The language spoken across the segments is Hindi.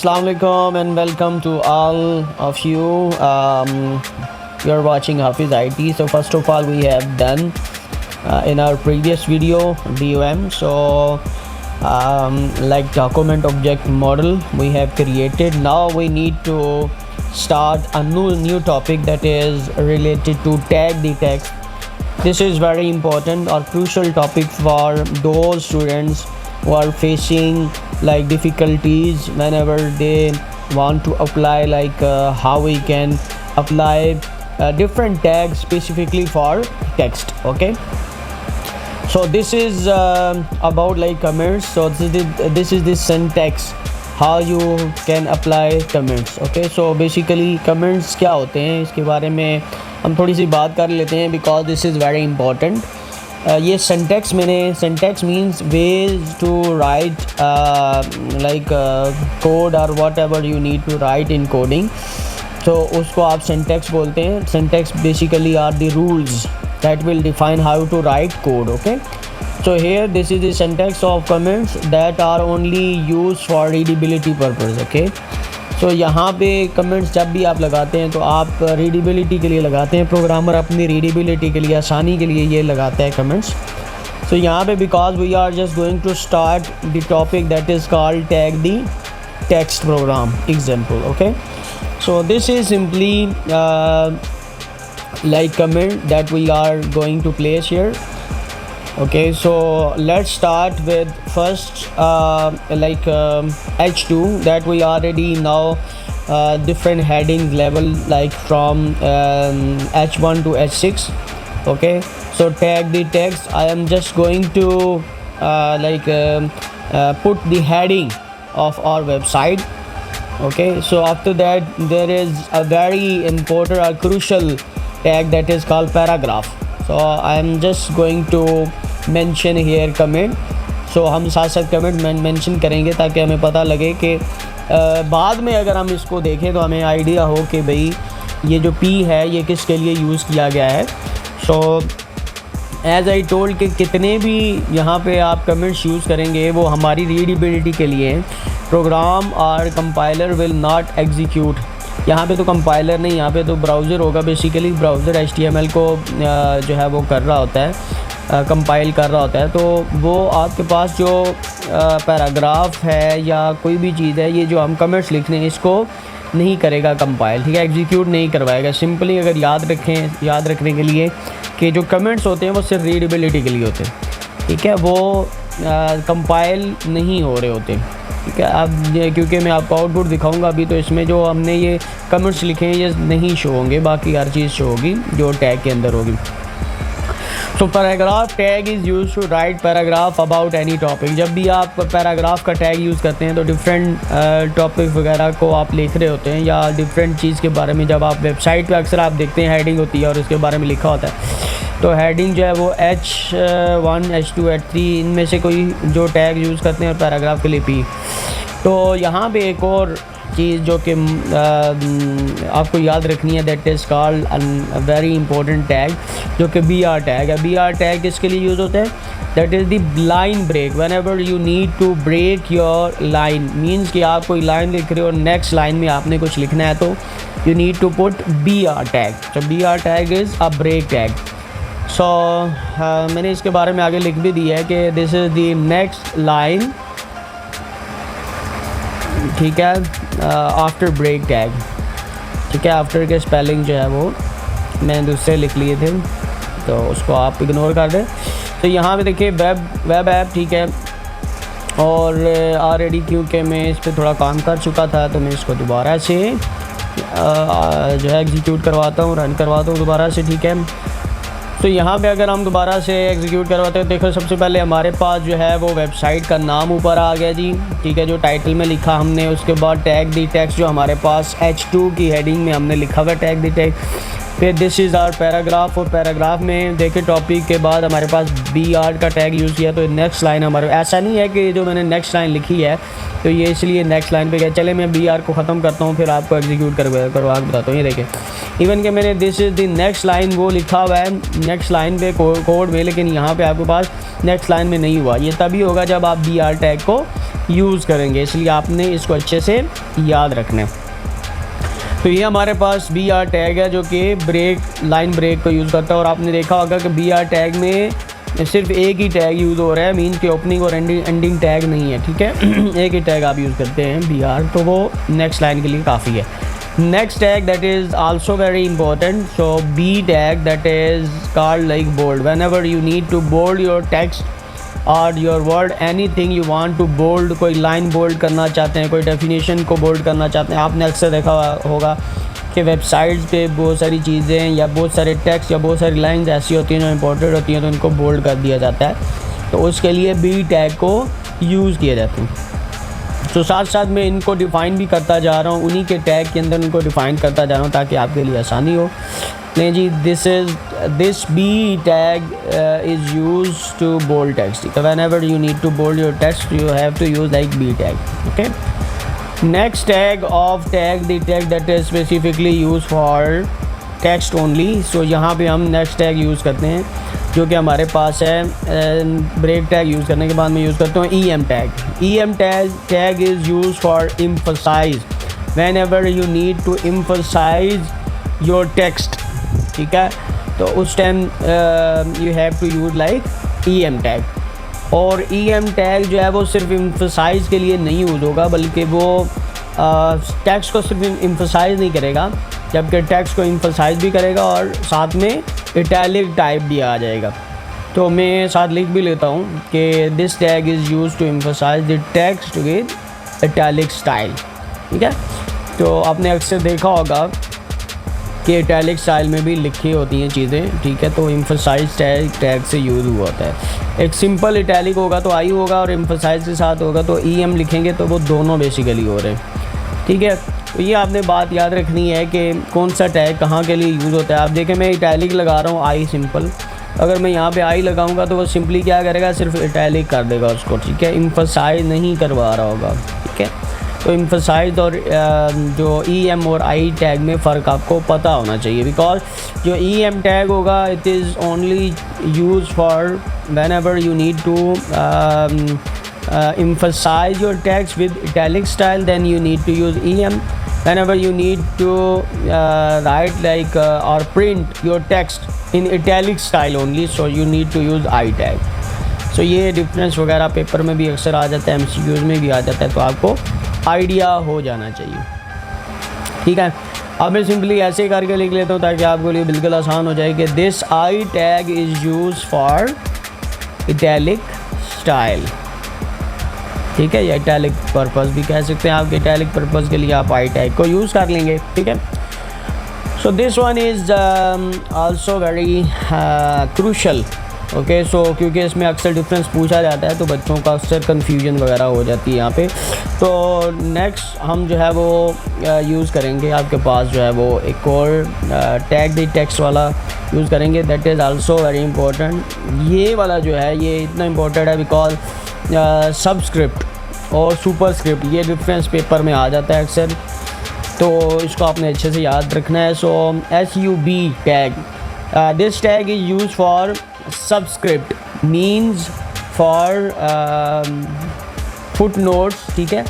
Assalamu alaikum and welcome to all of you. You are watching Hafiz IT. So first of all, we have done in our previous video DOM. So like document object model we have created. Now we need to start a new topic that is related to tag the text. This is very important or crucial topic for those students who are facing like difficulties whenever they want to apply how we can apply different tags specifically for text. Okay, so this is about like comments. So this is the syntax how you can apply comments. Okay, so basically comments क्या होते हैं इसके बारे में हम थोड़ी सी बात कर लेते हैं because this is very important. ये syntax syntax means ways to write like code और whatever you need to write in coding. तो उसको आप सिंटैक्स बोलते हैं. Syntax basically are the rules that will define how to write code. Okay, so here this is the syntax of comments that are only used for readability purpose. okay, so यहाँ पे comments जब भी आप लगाते हैं तो आप readability के लिए लगाते हैं. प्रोग्रामर अपनी readability के लिए आसानी के लिए ये लगाता है comments. so यहाँ पे because we are just going to start the topic that is called tag the text program example. okay, so this is simply like comment that we are going to place here. Okay, so let's start with first h2 that we already know different headings level like from h1 to h6. okay, so tag the text. I am just going to put the heading of our website. okay, so after that there is a very important or crucial tag that is called paragraph. so I am just going to mention here comment. so हम साथ साथ कमेंट मेंशन करेंगे ताकि हमें पता लगे कि बाद में अगर हम इसको देखें तो हमें आइडिया हो कि भाई ये जो P है ये किसके लिए यूज़ किया गया है. सो एज आई टोल्ड कि कितने भी यहाँ पे आप कमेंट्स यूज़ करेंगे वो हमारी रीडेबिलिटी के लिए हैं. प्रोग्राम और कंपाइलर विल नॉट एग्जीक्यूट. यहाँ पे तो कंपाइलर नहीं, यहाँ पे तो ब्राउज़र होगा. बेसिकली ब्राउज़र HTML को जो है वो कर रहा होता है, कंपाइल कर रहा होता है. तो वो आपके पास जो पैराग्राफ है या कोई भी चीज़ है, ये जो हम कमेंट्स लिख रहे हैं इसको नहीं करेगा कंपाइल. ठीक है, एग्जीक्यूट नहीं करवाएगा. सिंपली अगर याद रखने के लिए कि जो कमेंट्स होते हैं वो सिर्फ रीडेबिलिटी के लिए होते हैं. ठीक है, वो कंपाइल नहीं हो रहे होते. ठीक है, अब क्योंकि मैं आपको आउटपुट दिखाऊंगा अभी, तो इसमें जो हमने ये कमेंट्स लिखे हैं ये नहीं शो होंगे, बाकी हर चीज़ शो होगी जो टैग के अंदर होगी. तो paragraph tag is use to write paragraph about any topic. जब भी आप पैराग्राफ का टैग यूज़ करते हैं तो डिफरेंट टॉपिक वगैरह को आप लिख रहे होते हैं या डिफरेंट चीज़ के बारे में. जब आप वेबसाइट पे अक्सर आप देखते हैं हेडिंग होती है और उसके बारे में लिखा होता है. तो हेडिंग जो है वो H1 H2 H3 इनमें से कोई जो टैग यूज़ करते हैं और पैराग्राफ के लिए P. तो यहाँ पे एक और चीज़ जो कि आपको याद रखनी है that is called very important tag जो कि BR टैग है. BR टैग किसके लिए यूज़ होता है? That is the line break. Whenever you need to break your line, means कि आप कोई लाइन लिख रहे हो और नेक्स्ट लाइन में आपने कुछ लिखना है तो you need to put BR tag. So BR tag is a break tag. So मैंने इसके बारे में आगे लिख भी दिया है कि this is the next line. ठीक है, आफ्टर ब्रेक टैग. ठीक है, आफ्टर के स्पेलिंग जो है वो मैंने दूसरे लिख लिए थे तो उसको आप इग्नोर कर दें. तो यहाँ पे देखिए वेब ऐप. ठीक है, और ऑलरेडी क्योंकि मैं इस पर थोड़ा काम कर चुका था तो मैं इसको दोबारा से जो है एग्जीक्यूट करवाता हूँ, रन करवाता हूँ दोबारा से. ठीक है, तो यहाँ पे अगर हम दोबारा से एग्जीक्यूट करवाते हैं, देखो सबसे पहले हमारे पास जो है वो वेबसाइट का नाम ऊपर आ गया जी. ठीक है, जो टाइटल में लिखा हमने. उसके बाद टैग दी टेक्स्ट जो हमारे पास H2 की हेडिंग में हमने लिखा हुआ टैग दी टेक्स्ट. फिर दिस इज़ आवर पैराग्राफ, और पैराग्राफ में देखिए टॉपिक के बाद हमारे पास बी आर का टैग यूज़ किया, तो नेक्स्ट लाइन हमारे, ऐसा नहीं है कि जो मैंने नेक्स्ट लाइन लिखी है तो ये इसलिए नेक्स्ट लाइन पे गया। चले मैं बी आर को ख़त्म करता हूँ फिर आपको एग्जीक्यूट करवा के बताता हूँ। ये देखें इवन कि मैंने this is the next line वो लिखा हुआ है नेक्स्ट लाइन पे कोड में, लेकिन यहाँ पे आपके पास नेक्स्ट लाइन में नहीं हुआ। ये तभी होगा जब आप बी आर टैग को यूज़ करेंगे, इसलिए आपने इसको अच्छे से याद रखना है। तो ये हमारे पास बी आर टैग है जो कि लाइन ब्रेक को यूज़ करता है, और आपने देखा होगा कि बी आर टैग में सिर्फ एक ही टैग यूज़ हो रहा है, मीन कि ओपनिंग और एंडिंग टैग नहीं है, ठीक है। एक ही टैग आप यूज़ करते हैं बी आर, तो वो नेक्स्ट लाइन के लिए काफ़ी है। Next tag that is also very important, so B tag that is called like bold. Whenever you need to bold your text और your word, anything you want to bold, कोई लाइन बोल्ड करना चाहते हैं, कोई डेफिनेशन को बोल्ड करना चाहते हैं। आपने अक्सर देखा होगा कि वेबसाइट्स पे बहुत सारी चीज़ें या बहुत सारे टेक्स्ट या बहुत सारी लाइंस ऐसी होती हैं जो इंपॉर्टेंट होती हैं, तो इनको बोल्ड कर दिया जाता है, तो उसके लिए बी टैग को यूज़ किया जाता है। तो साथ साथ मैं इनको डिफ़ाइन भी करता जा रहा हूँ, उन्हीं के टैग के अंदर उनको डिफ़ाइन करता जा रहा हूँ ताकि आपके लिए आसानी हो। नहीं जी, this B tag is use to bold text. Whenever you need to bold your text you have to use like B tag, okay. Next tag of tag the tag that is specifically use for text only. So यहाँ पे हम नेक्स्ट टैग यूज़ करते हैं जो कि हमारे पास है। ब्रेक टैग यूज़ करने के बाद मैं यूज़ करता हूँ E M tag. E M tag is use for emphasize, whenever you need to emphasize your text, ठीक है, तो उस time you have to use like E M tag. और ई एम टैग जो है वो सिर्फ एम्फसाइज के लिए नहीं यूज़ होगा, बल्कि वो टेक्स्ट को सिर्फ एम्फसाइज नहीं करेगा, जबकि टेक्स्ट को एम्फसाइज भी करेगा और साथ में इटैलिक टाइप भी आ जाएगा। तो मैं साथ लिख भी लेता हूँ कि this tag is use to emphasize the text with italic style, ठीक है। तो आपने अक्सर देखा होगा कि इटैलिक स्टाइल में भी लिखी होती हैं चीज़ें, ठीक है, तो एम्फसाइज टैग से यूज़ हुआ होता है। एक सिंपल इटैलिक होगा तो आई होगा, और एम्फसाइज के साथ होगा तो ई एम लिखेंगे, तो वो दोनों बेसिकली हो रहे हैं, ठीक है। तो ये आपने बात याद रखनी है कि कौन सा टैग कहाँ के लिए यूज़ होता है। आप देखें मैं इटैलिक लगा रहा हूँ आई सिंपल, अगर मैं यहाँ पे आई लगाऊंगा तो वो सिंपली क्या करेगा, सिर्फ इटैलिक कर देगा उसको, ठीक है, एम्फसाइज नहीं करवा रहा होगा, ठीक है। तो एम्फसाइज और जो ई एम और आई टैग में फ़र्क आपको पता होना चाहिए, बिकॉज जो ई एम टैग होगा it is only use for whenever you need to emphasize your text with italic style, then you need to use em. Whenever you need to write like or print your text in italic style only, so you need to use I tag. So ये डिफरेंस वगैरह पेपर में भी अक्सर आ जाता है, MCQs में भी आ जाता है, तो आपको आइडिया हो जाना चाहिए, ठीक है। अब मैं सिंपली ऐसे करके लिख लेता हूँ ताकि आपके लिए बिल्कुल आसान हो जाए कि this I tag is use for italic style, ठीक है, या इटैलिक पर्पस भी कह सकते हैं आप। इटैलिक पर्पस के लिए आप आई टैग को यूज़ कर लेंगे, ठीक है। So this one is also very crucial, okay. So क्योंकि इसमें अक्सर डिफरेंस पूछा जाता है तो बच्चों का अक्सर कन्फ्यूजन वगैरह हो जाती है यहाँ पे। तो नेक्स्ट हम जो है वो यूज़ करेंगे, आपके पास जो है वो एक और टैग द टेक्स्ट वाला यूज़ करेंगे, that is also very important. ये वाला जो है ये इतना इम्पोर्टेंट है बिकॉज सबस्क्रिप्ट और सुपरस्क्रिप्ट ये डिफरेंस पेपर में आ जाता है अक्सर, तो इसको आपने अच्छे से याद रखना है। So SUB tag, this tag is use for subscript, means for footnotes, ठीक है।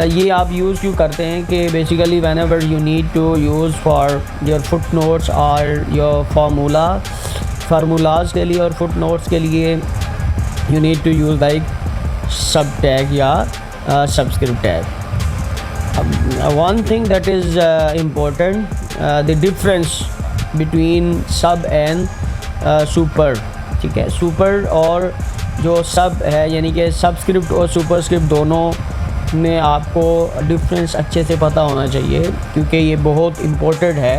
ये आप यूज़ क्यों करते हैं कि basically whenever you need to use for your footnotes और योर फार्मूलाज के लिए और फुट नोट्स के लिए you need to use like sub tag या subscript tag. One thing that is important, the difference between sub and super, ठीक है। super और जो sub है यानी कि subscript और superscript दोनों में आपको डिफरेंस अच्छे से पता होना चाहिए क्योंकि ये बहुत इम्पोर्टेंट है।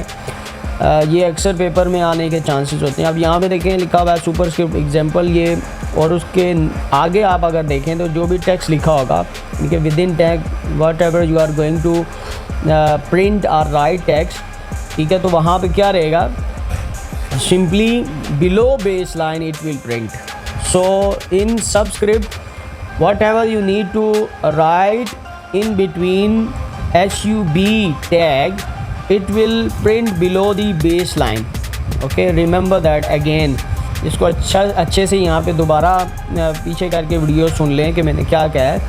ये अक्सर पेपर में आने के चांसेस होते हैं। अब यहाँ पे देखें लिखा हुआ है सुपरस्क्रिप्ट एग्जांपल ये, और उसके आगे आप अगर देखें तो जो भी टेक्स्ट लिखा होगा within tag whatever you are going to print और राइट टेक्स्ट, ठीक है। तो वहाँ पे क्या रहेगा, simply below base line it will print. So in subscript whatever you need to write in between sub tag, it will print below the baseline. Okay, remember that again. इसको अच्छे से यहाँ पे दोबारा पीछे करके वीडियो सुन लें कि मैंने क्या कहा है।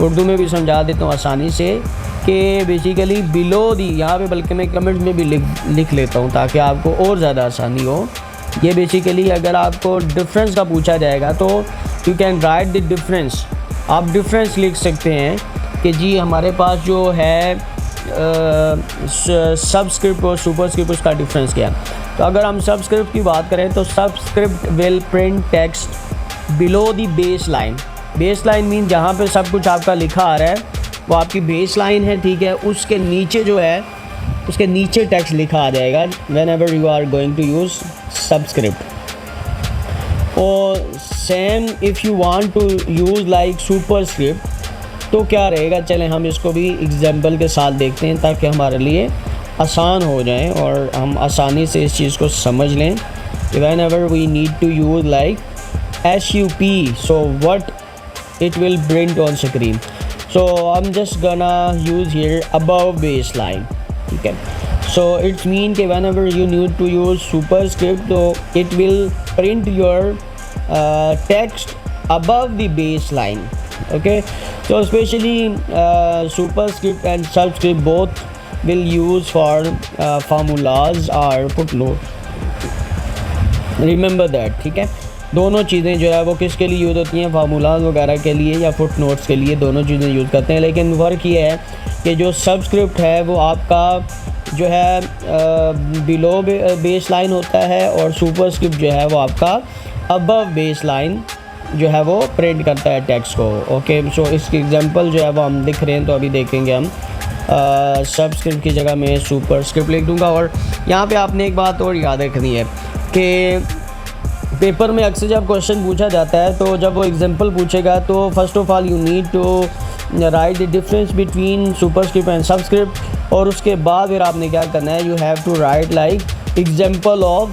उर्दू में भी समझा देता हूँ आसानी से कि बेसिकली बिलो दी, यहाँ पे बल्कि मैं कमेंट में भी लिख लेता हूँ ताकि आपको और ज़्यादा आसानी हो। ये बेसिकली अगर आपको डिफरेंस का पूछा जाएगा तो you can write the difference. आप डिफरेंस लिख सकते हैं कि जी हमारे पास जो है सबस्क्रिप्ट और सुपरस्क्रिप्ट उसका डिफरेंस क्या है। तो अगर हम सबस्क्रिप्ट की बात करें तो subscript will print text below the base line. Base line mean जहाँ पे सब कुछ आपका लिखा आ रहा है वो आपकी बेस लाइन है, ठीक है। उसके नीचे जो है उसके नीचे टेक्स्ट लिखा आ जाएगा whenever you are going to use subscript. और same if you want to use like superscript तो क्या रहेगा, चलें हम इसको भी एग्जांपल के साथ देखते हैं ताकि हमारे लिए आसान हो जाए और हम आसानी से इस चीज़ को समझ लें। Whenever we need to use like SUP, so what it will print on screen. So I'm just gonna use here above baseline, ठीक है। So it mean कि whenever you need to use superscript so it will print your text above the baseline. Okay, so especially superscript and subscript both will use for formulas or footnote. Remember that, ठीक है। दोनों चीज़ें जो है वो किसके लिए यूज़ होती हैं, फार्मूलाज वगैरह के लिए या फुट नोट्स के लिए, दोनों चीज़ें यूज़ करते हैं। लेकिन फ़र्क ये है कि जो सबस्क्रिप्ट है वो आपका जो है बिलो बेस लाइन होता है और सुपरस्क्रिप्ट जो है वो आपका अबव बेस लाइन जो है वो प्रिंट करता है टेक्स्ट को। ओके, सो इसकी एग्जांपल जो है वो हम लिख रहे हैं तो अभी देखेंगे हम सबस्क्रिप्ट की जगह मैं सुपरस्क्रिप्ट लिख दूँगा। और यहाँ पर आपने एक बात और याद रखनी है कि पेपर में अक्सर जब क्वेश्चन पूछा जाता है तो जब वो एग्जांपल पूछेगा तो first of all you need to write the difference between superscript and subscript. और उसके बाद फिर आपने क्या करना है, you have to write like example of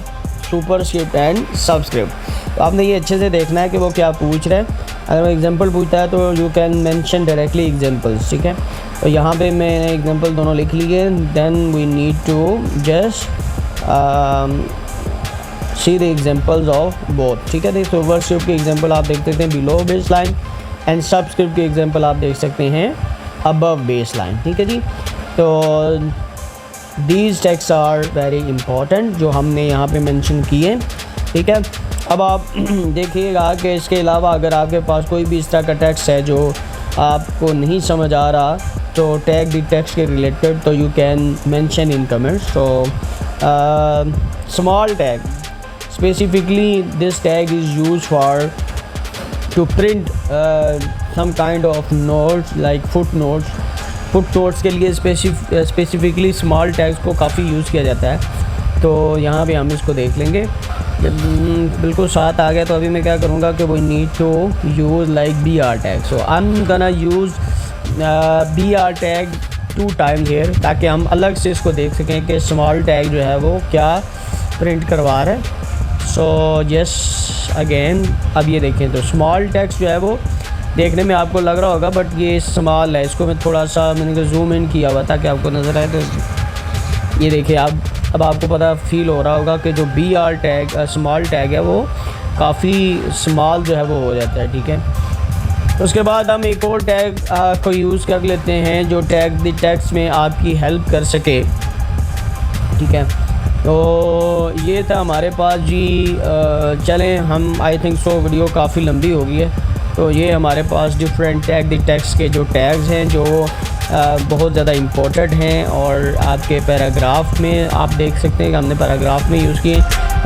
superscript and subscript. तो आपने ये अच्छे से देखना है कि वो क्या पूछ रहे हैं। अगर वो एग्जांपल पूछता है तो you can mention directly examples, ठीक है। तो यहाँ पे मैंने एग्जांपल दोनों लिख लिए। Then we need to just see the examples of both, ठीक है। देखिए सुपरस्क्रिप्ट के एग्जाम्पल आप देख सकते हैं below base line and subscript के एग्जाम्पल आप देख सकते हैं अबव बेस लाइन, ठीक है जी। तो these text are very important जो हमने यहाँ पे मेंशन किए, ठीक है। अब आप देखिएगा कि इसके अलावा अगर आपके पास कोई भी इस तरह का टेक्स्ट है जो आपको नहीं समझ आ रहा तो टैग द टेक्स्ट के रिलेटेड तो you can mention in comments. तो small tag specifically this tag is used for to print some kind of notes like footnotes। footnotes के लिए specifically small tags को काफ़ी यूज़ किया जाता है। तो यहाँ पे हम इसको देख लेंगे। जब बिल्कुल साथ आ गया तो अभी मैं क्या करूँगा कि we need to use like BR tag। so I'm gonna use BR tag 2 times here ताकि हम अलग से इसको देख सकें कि small tag जो है वो क्या प्रिंट करवा रहा है। सो यस अगेन अब ये देखें तो स्मॉल टेक्स्ट जो है वो देखने में आपको लग रहा होगा बट ये स्मॉल है। इसको मैं थोड़ा सा मैंने जूम इन किया हुआ ताकि आपको नज़र आए। तो ये देखिए आप अब आपको पता फील हो रहा होगा कि जो BR टैग स्मॉल टैग है वो काफ़ी स्मॉल जो है वो हो जाता है, ठीक है। तो उसके बाद हम एक और टैग को यूज़ कर लेते हैं जो टैग द टेक्स्ट में आपकी हेल्प कर सके, ठीक है। तो ये था हमारे पास जी। चलें हम आई थिंक सो वीडियो काफ़ी लंबी हो गई है। तो ये हमारे पास डिफरेंट टैग द टेक्स्ट के जो टैग्स हैं जो बहुत ज़्यादा इम्पोर्टेंट हैं और आपके पैराग्राफ में आप देख सकते हैं कि हमने पैराग्राफ में यूज़ किए।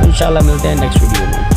इंशाल्लाह मिलते हैं नेक्स्ट वीडियो में।